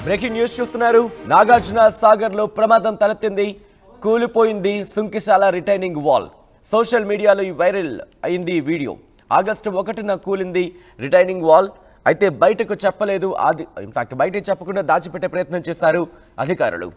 Breaking news చూస్తున్నారు. నాగార్జున సాగర్ లో ప్రమాదం తలెత్తింది. కూలిపోయింది సుంకిశాల రిటైనింగ్ వాల్. సోషల్ మీడియాలో వైరల్ అయింది ఈ వీడియో. ఆగస్టు 1న కూలింది రిటైనింగ్ వాల్. అయితే బయటకు చెప్పలేదు. ఇన్ఫాక్ట్ బయటకు చెప్పకుండా దాచిపెట్టే ప్రయత్నం చేశారు అధికారులు.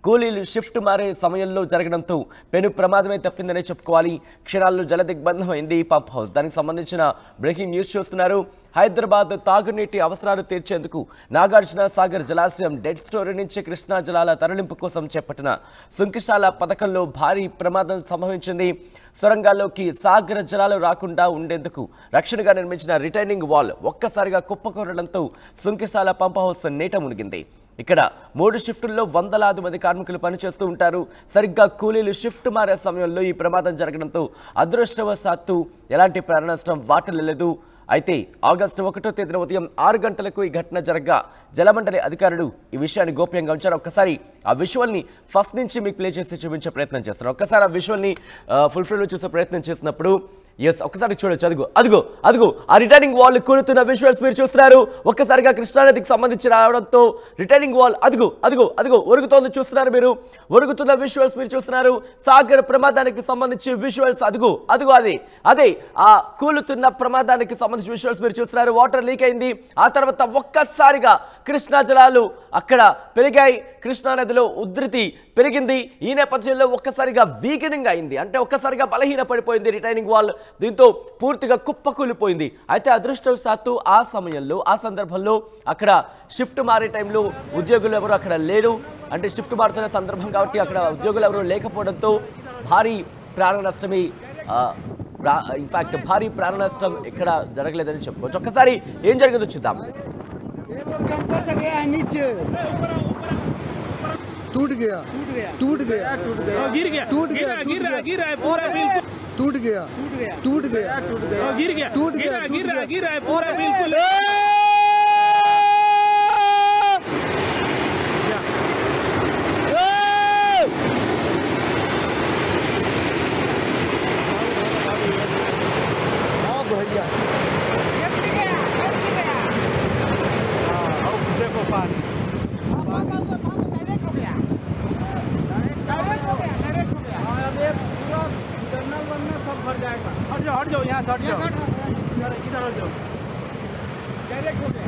కూలీలు షిఫ్ట్ మారే సమయంలో జరగడంతో పెను ప్రమాదమే తప్పిందనే చెప్పుకోవాలి. క్షణాల్లో జలదిగ్బంధమైంది పంప్ హౌస్. దానికి సంబంధించిన బ్రేకింగ్ న్యూస్ చూస్తున్నారు. హైదరాబాద్ తాగునీటి అవసరాలు తీర్చేందుకు నాగార్జున సాగర్ జలాశయం డెడ్ స్టోరీ నుంచి కృష్ణా జలాల తరలింపు కోసం చేపట్టిన సుంకిశాల పథకంలో భారీ ప్రమాదం సంభవించింది. సొరంగాల్లోకి సాగర జలాలు రాకుండా ఉండేందుకు రక్షణగా నిర్మించిన రిటైనింగ్ వాల్ ఒక్కసారిగా కుప్పకూరడంతో సుంకిశాల పంప్ హౌస్ నీట మునిగింది. ఇక్కడ 3 షిఫ్టుల్లో వందలాది మంది కార్మికులు పనిచేస్తూ ఉంటారు. సరిగ్గా కూలీలు షిఫ్ట్ మారే సమయంలో ఈ ప్రమాదం జరగడంతో అదృష్టవశాత్తు ఎలాంటి ప్రాణ నష్టం వాటిల్లలేదు. అయితే ఆగస్టు 1వ తేదీన ఉదయం 6 గంటలకు ఈ ఘటన జరగగా జలమండలి అధికారులు ఈ విషయాన్ని గోప్యంగా ఉంచారు. ఒక్కసారి ఆ విజువల్ని ఫస్ట్ నుంచి మీకు ప్లే చేసి చూపించే ప్రయత్నం చేస్తారు. ఒక్కసారి ఆ విజువల్ని ఫుల్ ఫ్రేమ్లో చూసే ప్రయత్నం చేసినప్పుడు ఒక్కసారి చూడొచ్చు. అదిగో ఆ రిటైనింగ్ వాల్ కూలుతున్న విజువల్స్ మీరు చూస్తున్నారు. ఒక్కసారిగా కృష్ణానదికి సంబంధించి రావడంతో రిటైనింగ్ వాల్ అదిగో ఒరుగుతోంది చూస్తున్నారు మీరు. ఒరుగుతున్న విజువల్స్ మీరు చూస్తున్నారు. సాగర్ ప్రమాదానికి సంబంధించి విజువల్స్ అదిగో అదే ఆ కూలుతున్న ప్రమాదానికి సంబంధించి విజువల్స్ మీరు చూస్తున్నారు. వాటర్ లీక్ అయింది. ఆ తర్వాత ఒక్కసారిగా కృష్ణా జలాలు అక్కడ పెరిగాయి. కృష్ణానదిలో ఉధృతి పెరిగింది. ఈ నేపథ్యంలో ఒక్కసారిగా వీకెనింగ్ అయింది. అంటే ఒక్కసారిగా బలహీన పడిపోయింది రిటైనింగ్ వాల్. దీంతో పూర్తిగా కుప్పకూలిపోయింది. అయితే అదృష్టవశాత్తు ఆ సందర్భంలో అక్కడ షిఫ్ట్ మారే టైంలో ఉద్యోగులు ఎవరు అక్కడ లేరు. అంటే షిఫ్ట్ మారుతున్న సందర్భం కాబట్టి అక్కడ ఉద్యోగులు ఎవరు లేకపోవడంతో భారీ ప్రాణ నష్టమే ఇన్ఫాక్ట్ భారీ ప్రాణ నష్టం ఇక్కడ జరగలేదని చెప్పుకోవచ్చు. ఒక్కసారి ఏం జరిగిందో చూద్దాం. टूट गया गिर गया पूरा बिल्कुल। भैया देखो पानी हट जाओ यहाँ से हट जाओ इधर हट जाओ डायरेक्ट हो गया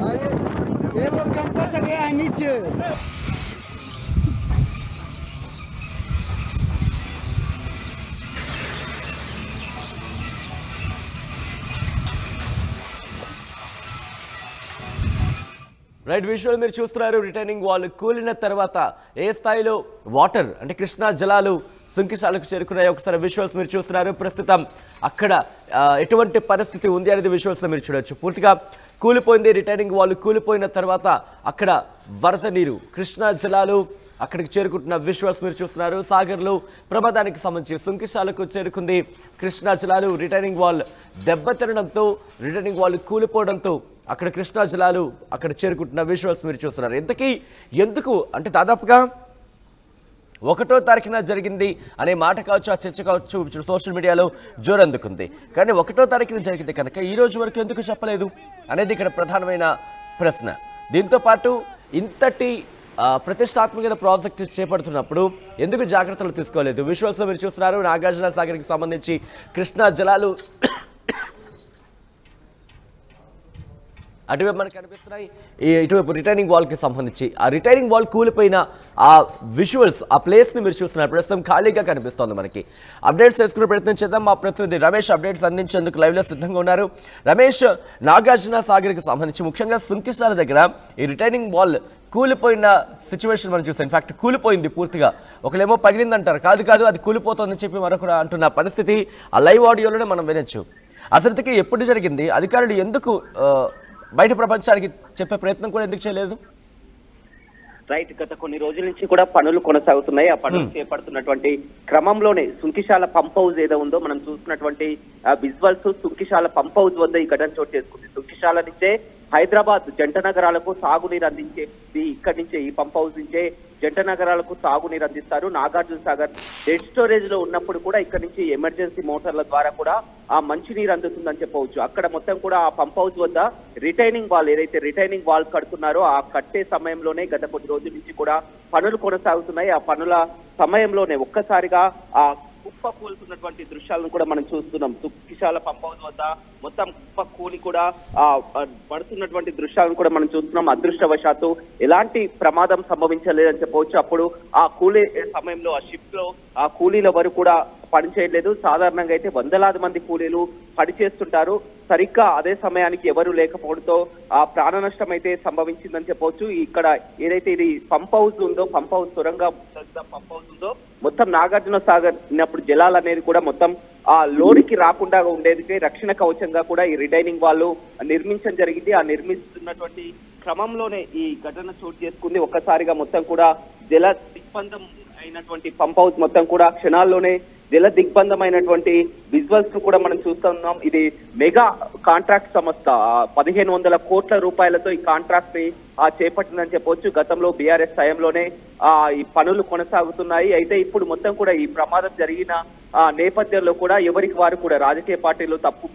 अरे ये लोग कैंपर से गया है नीचे। రైట్ విజువల్ మీరు చూస్తున్నారు. రిటైనింగ్ వాల్ కూలిన తర్వాత ఏ స్థాయిలో వాటర్ అంటే కృష్ణా జలాలు సుంకిశాలకు చేరుకున్నాయి. ఒకసారి విజువల్స్ మీరు చూస్తున్నారు. ప్రస్తుతం అక్కడ ఎటువంటి పరిస్థితి ఉంది అనేది విజువల్స్లో మీరు చూడొచ్చు. పూర్తిగా కూలిపోయింది రిటైనింగ్ వాల్. కూలిపోయిన తర్వాత అక్కడ వరద నీరు కృష్ణా జలాలు అక్కడికి చేరుకుంటున్న విజువల్స్ మీరు చూస్తున్నారు. సాగర్లో ప్రమాదానికి సంబంధించి సుంకిశాలకు చేరుకుంది కృష్ణా జలాలు. రిటైనింగ్ వాల్ దెబ్బతినడంతో రిటైనింగ్ వాల్ కూలిపోవడంతో అక్కడ కృష్ణా జలాలు అక్కడ చేరుకుంటున్న విజువల్స్ మీరు చూస్తున్నారు. ఎందుకు అంటే దాదాపుగా 1వ తారీఖున జరిగింది అనే మాట కావచ్చు, ఆ చర్చ కావచ్చు సోషల్ మీడియాలో జోరందుకుంది. కానీ 1వ తారీఖున జరిగింది కనుక ఈ రోజు వరకు ఎందుకు చెప్పలేదు అనేది ఇక్కడ ప్రధానమైన ప్రశ్న. దీంతో పాటు ఇంతటి ప్రతిష్టాత్మక ప్రాజెక్టు చేపడుతున్నప్పుడు ఎందుకు జాగ్రత్తలు తీసుకోలేదు? విజువల్స్ మీరు చూస్తున్నారు. నాగార్జున సాగర్కి సంబంధించి కృష్ణా జలాలు అటువైపు మనకు కనిపిస్తున్నాయి. ఇటువైపు రిటైనింగ్ వాల్కి సంబంధించి ఆ రిటైనింగ్ వాల్ కూలిపోయిన ఆ విజువల్స్ ఆ ప్లేస్ని మీరు చూస్తున్నారు. ప్రస్తుతం ఖాళీగా కనిపిస్తోంది. మనకి అప్డేట్స్ చేసుకునే ప్రయత్నం చేద్దాం. మా ప్రతినిధి రమేష్ అప్డేట్స్ అందించేందుకు లైవ్లో సిద్ధంగా ఉన్నారు. రమేష్, నాగార్జున సాగర్కి సంబంధించి ముఖ్యంగా సుంకిశాల దగ్గర ఈ రిటైనింగ్ వాల్ కూలిపోయిన సిచ్యువేషన్ మనం చూస్తాం. ఇన్ఫాక్ట్ కూలిపోయింది పూర్తిగా. ఒకలేమో పగిలిందంటారు, కాదు అది కూలిపోతుందని చెప్పి మరొకరు అంటున్న పరిస్థితి ఆ లైవ్ ఆడియోలోనే మనం వినొచ్చు. అసలుకి ఎప్పుడు జరిగింది? అధికారులు ఎందుకు బయట ప్రపంచానికి చెప్పే ప్రయత్నం కూడా ఎందుకు చేయలేదు? రైట్, గత కొన్ని రోజుల నుంచి కూడా పనులు కొనసాగుతున్నాయి. ఆ పనులు చేపడుతున్నటువంటి క్రమంలోనే సుంకిశాల పంప్ హౌస్ ఏదో ఉందో మనం చూస్తున్నటువంటి విజువల్స్ సుంకిశాల పంప్ హౌస్ వద్ద ఈ ఘటన చోటు చేసుకుంది. సుంకిశాల నుంచే హైదరాబాద్ జంట నగరాలకు సాగునీరు అందించేది ఇక్కడి నుంచే, ఈ పంప్ హౌస్ నుంచే జంట నగరాలకు సాగునీరు అందిస్తారు. నాగార్జున సాగర్ డెడ్ స్టోరేజ్ లో ఉన్నప్పుడు కూడా ఇక్కడ నుంచి ఎమర్జెన్సీ మోటార్ల ద్వారా కూడా ఆ మంచినీరు అందుతుందని చెప్పవచ్చు. అక్కడ మొత్తం కూడా ఆ పంప్ హౌస్ వద్ద రిటైనింగ్ వాల్, ఏదైతే రిటైనింగ్ వాల్ కడుతున్నారో ఆ కట్టే సమయంలోనే గత కొద్ది రోజుల నుంచి కూడా పనులు కొనసాగుతున్నాయి. ఆ పనుల సమయంలోనే ఒక్కసారిగా ఆ కుప్ప కూలుతున్నటువంటి దృశ్యాలను కూడా మనం చూస్తున్నాం. సుంకిశాల పంప్ హౌస్ వద్ద మొత్తం కుప్ప కూలి కూడా పడుతున్నటువంటి దృశ్యాలను కూడా మనం చూస్తున్నాం. అదృష్టవశాత్తు ఎలాంటి ప్రమాదం సంభవించలేదని చెప్పవచ్చు. అప్పుడు ఆ కూలీ సమయంలో ఆ షిఫ్ట్ లో ఆ కూలీల వరకు కూడా పనిచేయలేదు. సాధారణంగా అయితే వందలాది మంది కూలీలు పనిచేస్తుంటారు. సరిగ్గా అదే సమయానికి ఎవరు లేకపోవడంతో ఆ ప్రాణ నష్టం అయితే సంభవించిందని చెప్పవచ్చు. ఇక్కడ ఏదైతే ఇది పంప్ హౌస్ ఉందో, పంప్ హౌస్ సొరంగా పంప్ హౌస్ ఉందో, మొత్తం నాగార్జున సాగర్ ఉన్నప్పుడు జలాలు అనేది కూడా మొత్తం ఆ లోనికి రాకుండా ఉండేది రక్షణ కవచంగా కూడా ఈ రిటైనింగ్ వాళ్ళు నిర్మించడం జరిగింది. ఆ నిర్మిస్తున్నటువంటి క్రమంలోనే ఈ ఘటన చోటు చేసుకుంది. ఒక్కసారిగా మొత్తం కూడా జల దిగ్బంధం అయినటువంటి పంప్ హౌస్ మొత్తం కూడా క్షణాల్లోనే జల దిగ్బంధమైనటువంటి విజువల్స్ ను కూడా మనం చూస్తున్నాం. ఇది మెగా కాంట్రాక్ట్ సంస్థ 1500 కోట్ల రూపాయలతో ఈ కాంట్రాక్ట్ ని చేపట్టిందని చెప్పవచ్చు. గతంలో బీఆర్ఎస్ హయాంలోనే ఈ పనులు కొనసాగుతున్నాయి. అయితే ఇప్పుడు మొత్తం కూడా ఈ ప్రమాదం జరిగిన నేపథ్యంలో కూడా ఎవరికి వారు కూడా రాజకీయ పార్టీలు తప్పు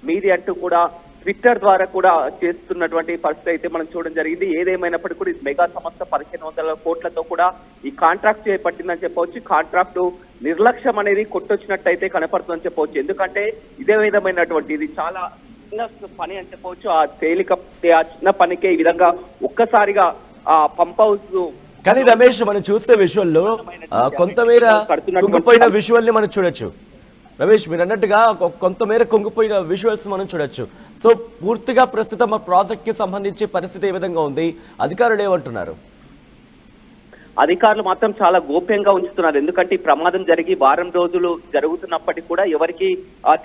మీది అంటూ కూడా ట్విట్టర్ ద్వారా కూడా చేస్తున్నటువంటి పరిస్థితి అయితే మనం చూడడం జరిగింది. ఏదేమైనప్పటికీ కూడా మెగా సంస్థ 1500 కోట్లతో కూడా ఈ కాంట్రాక్ట్ చేపట్టిందని చెప్పవచ్చు. కాంట్రాక్టు నిర్లక్ష్యం అనేది కొట్టొచ్చినట్టయితే కనపడుతుందని చెప్పవచ్చు. ఎందుకంటే ఇదే విధమైనటువంటి ఇది చాలా చిన్న పని అని చెప్పవచ్చు. ఆ చిన్న పనికే ఈ విధంగా ఒక్కసారిగా ఆ పంప్ హౌస్. కానీ రమేష్, మనం చూస్తే విజువల్లో కొంతమేర కుంగిపోయిన విజువల్ ని మనం చూడొచ్చు. రమేష్, మీరు అన్నట్టుగా కొంతమేర కుంగిపోయిన విజువల్స్ మనం చూడొచ్చు. సో పూర్తిగా ప్రస్తుతం ఆ ప్రాజెక్ట్ కి సంబంధించి పరిస్థితి ఏ విధంగా ఉంది, అధికారులు ఏమంటున్నారు? అధికారులు మాత్రం చాలా గోప్యంగా ఉంచుతున్నారు. ఎందుకంటే ఈ ప్రమాదం జరిగి వారం రోజులు జరుగుతున్నప్పటికీ కూడా ఎవరికి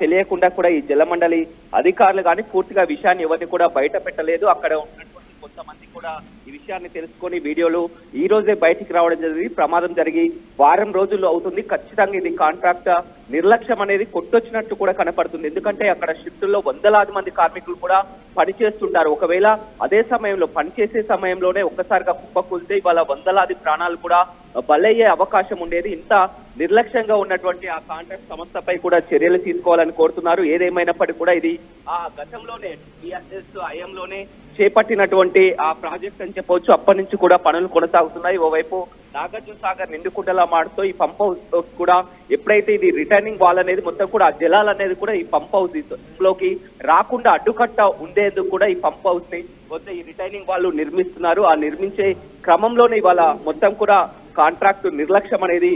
తెలియకుండా కూడా ఈ జలమండలి అధికారులు కానీ పూర్తిగా విషయాన్ని ఎవరిని కూడా బయట పెట్టలేదు. అక్కడ ఉన్నటువంటి కొంతమంది కూడా ఈ విషయాన్ని తెలుసుకొని వీడియోలు ఈ రోజే బయటికి రావడం జరిగింది. ప్రమాదం జరిగి వారం రోజులు అవుతుంది. ఖచ్చితంగా ఇది కాంట్రాక్ట్ నిర్లక్ష్యం అనేది కొట్టొచ్చినట్టు కూడా కనపడుతుంది. ఎందుకంటే అక్కడ షిఫ్టుల్లో వందలాది మంది కార్మికులు కూడా పనిచేస్తుంటారు. ఒకవేళ అదే సమయంలో పనిచేసే సమయంలోనే ఒక్కసారిగా కుప్పకూలితే ఇవాళ వందలాది ప్రాణాలు కూడా బలయ్యే అవకాశం ఉండేది. ఇంత నిర్లక్ష్యంగా ఉన్నటువంటి ఆ కాంట్రాక్ట్ సంస్థపై కూడా చర్యలు తీసుకోవాలని కోరుతున్నారు. ఏదేమైనప్పటికీ కూడా ఇది ఆ గతంలోనే టీఆర్ఎస్ హయాంలోనే చేపట్టినటువంటి ఆ ప్రాజెక్ట్ అని చెప్పవచ్చు. అప్పటి నుంచి కూడా పనులు కొనసాగుతున్నాయి. ఓవైపు నాగార్జున సాగర్ నిండుకుండలా మాడుతూ ఈ పంప్ హౌస్ కూడా ఎప్పుడైతే ఇది రిటర్నింగ్ వాల్ అనేది మొత్తం కూడా ఆ జలాలు అనేది కూడా ఈ పంప్ హౌస్ లోకి రాకుండా అడ్డుకట్ట ఉండేందుకు కూడా ఈ పంప్ హౌస్ ని వద్ద ఈ రిటైనింగ్ వాళ్ళు నిర్మిస్తున్నారు. ఆ నిర్మించే క్రమంలోనే ఇవాళ మొత్తం కూడా కాంట్రాక్ట్ నిర్లక్ష్యం అనేది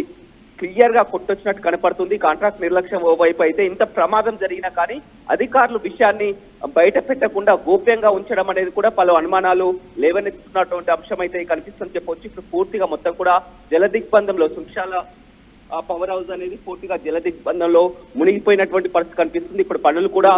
క్లియర్ గా కొట్టొచ్చినట్టు కనపడుతుంది. కాంట్రాక్ట్ నిర్లక్ష్యం ఓవైపు అయితే ఇంత ప్రమాదం జరిగినా కానీ అధికారులు విషయాన్ని బయట పెట్టకుండా గోప్యంగా ఉంచడం అనేది కూడా పలు అనుమానాలు లేవనెత్తుతున్నటువంటి అంశం అయితే కనిపిస్తుందని చెప్పవచ్చు. ఇప్పుడు పూర్తిగా మొత్తం కూడా జల దిగ్బంధంలో సుంకిశాల పవర్ హౌస్ అనేది పూర్తిగా జల దిగ్బంధంలో మునిగిపోయినటువంటి పరిస్థితి కనిపిస్తుంది. ఇప్పుడు పనులు కూడా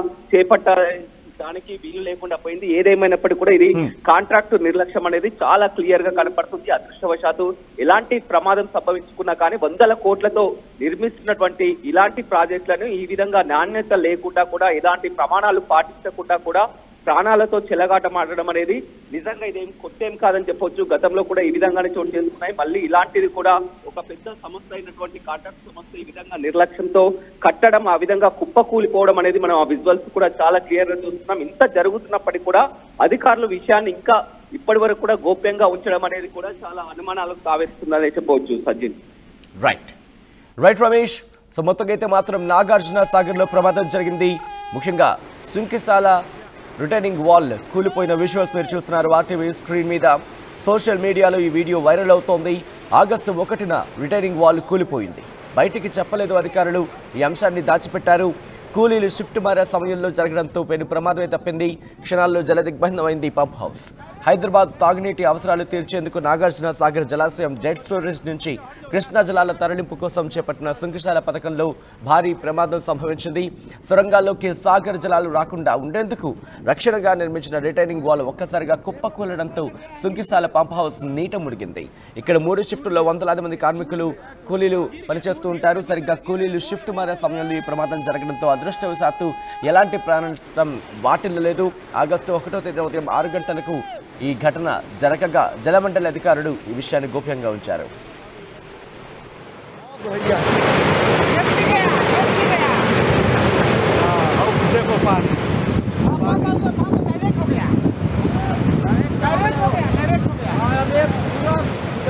దానికి వీలు లేకుండా పోయింది. ఏదేమైనప్పటికీ కూడా ఇది కాంట్రాక్టు నిర్లక్ష్యం అనేది చాలా క్లియర్ గా కనపడుతుంది. అదృష్టవశాత్తు ఎలాంటి ప్రమాదం సంభవించుకున్నా కానీ వందల కోట్లతో నిర్మిస్తున్నటువంటి ఇలాంటి ప్రాజెక్టులను ఈ విధంగా నాణ్యత లేకుండా కూడా ఎలాంటి ప్రమాణాలు పాటించకుండా కూడా ప్రాణాలతో చెలగాటమాడడం అనేది నిజంగా ఇదేం కొత్తేం కాదని చెప్పొచ్చు. గతంలో కూడా ఈ విధంగానే చోటు చేసుకున్నాయి. మళ్ళీ ఇలాంటిది కూడా ఒక పెద్ద సంస్థ అయినటువంటి కాంట్రాక్ట్ సంస్థ ఈ విధంగా నిర్లక్ష్యంతో కట్టడం, ఆ విధంగా కుప్పకూలిపోవడం అనేది మనం ఆ విజువల్స్ కూడా చాలా క్లియర్ గా చూస్తున్నాం. ఇంత జరుగుతున్నప్పటికీ కూడా అధికారులు విషయాన్ని ఇంకా ఇప్పటి వరకు కూడా గోప్యంగా ఉంచడం అనేది కూడా చాలా అనుమానాలకు తావేస్తుందని చెప్పవచ్చు. సజ్జిన్ రైట్ రమేష్. సో మొత్తంగా అయితే మాత్రం నాగార్జున సాగర్ లో ప్రమాదం జరిగింది. ముఖ్యంగా సుంకిశాల రిటైనింగ్ వాల్ కూలిపోయిన విజువల్స్ మీరు చూస్తున్నారు ఆర్టీవీ స్క్రీన్ మీద. సోషల్ మీడియాలో ఈ వీడియో వైరల్ అవుతోంది. ఆగస్టు 1న రిటైనింగ్ వాల్ కూలిపోయింది. బయటికి చెప్పలేదు అధికారులు. ఈ అంశాన్ని దాచిపెట్టారు. కూలీలు షిఫ్ట్ మారే సమయంలో జరగడంతో పెను ప్రమాదమే తప్పింది. క్షణాల్లో జలదిగ్బంధమైంది పంప్ హౌస్. హైదరాబాద్ తాగునీటి అవసరాలు తీర్చేందుకు నాగార్జున సాగర్ జలాశయం డెడ్ స్టోరేజ్ నుంచి కృష్ణా జలాల తరలింపు కోసం చేపట్టిన సుంకిశాల పథకంలో భారీ ప్రమాదం సంభవించింది. సొరంగాల్లోకి సాగర్ జలాలు రాకుండా ఉండేందుకు రక్షణగా నిర్మించిన రిటైనింగ్ వాల్ ఒక్కసారిగా కుప్పకూలడంతో సుంకిశాల పంప్ హౌస్ నీట మునిగింది. ఇక్కడ 3 షిఫ్టుల్లో వందలాది మంది కూలీలు పనిచేస్తూ ఉంటారు. సరిగ్గా కూలీలు షిఫ్ట్ మారే సమయంలో ఈ ప్రమాదం జరగడంతో అదృష్టవశాత్తు ఎలాంటి ప్రాణ నష్టం వాటిల్లలేదు. ఆగస్టు 1వ తేదీ ఉదయం 6 గంటలకు ఈ ఘటన జరగగా జలమండలి అధికారులు ఈ విషయాన్ని గోప్యంగా ఉంచారు. देखो पानी